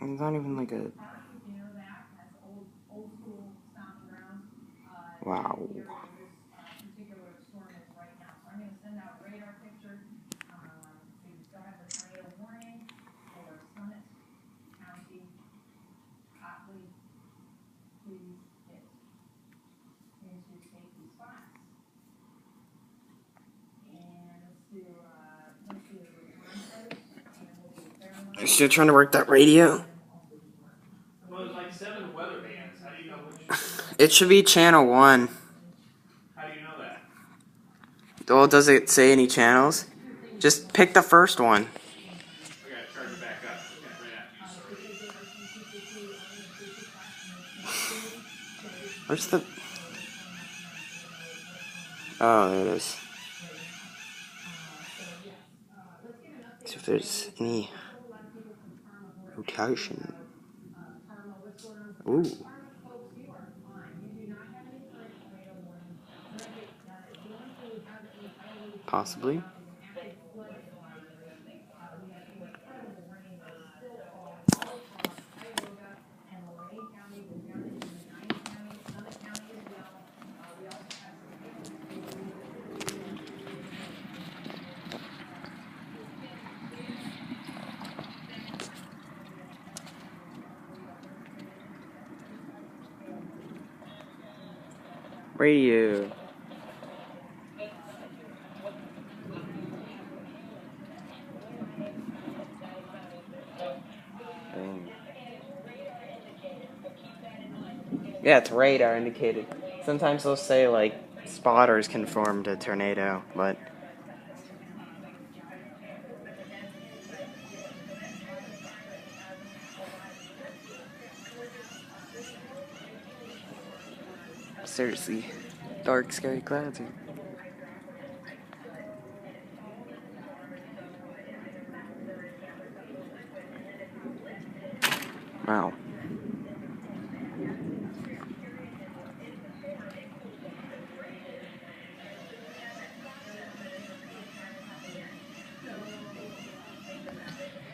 It's not even like a... Wow. You're still trying to work that radio? Well, there's like 7 weather bands. How do you know which? It should be channel 1. How do you know that? Well, does it say any channels? Just pick the first one. I gotta charge it back up. Okay, right after you, sorry. Where's the... Oh, there it is. See if there's any rotation. Ooh. Possibly. Radio. Dang. Yeah, it's radar indicated. Sometimes they'll say like spotters can form a tornado, but seriously, dark, scary clouds here. Wow.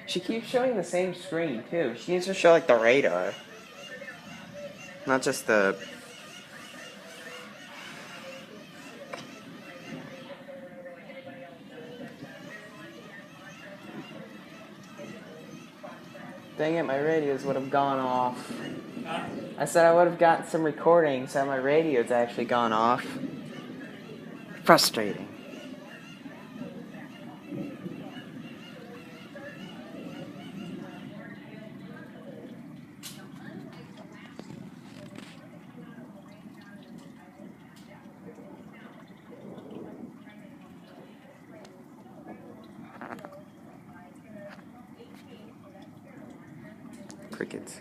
She keeps showing the same screen too. She needs to show like the radar, not just the... Dang it, my radios would have gone off. Huh? I said I would have gotten some recordings, so my radio's actually gone off. Frustrating. Crickets.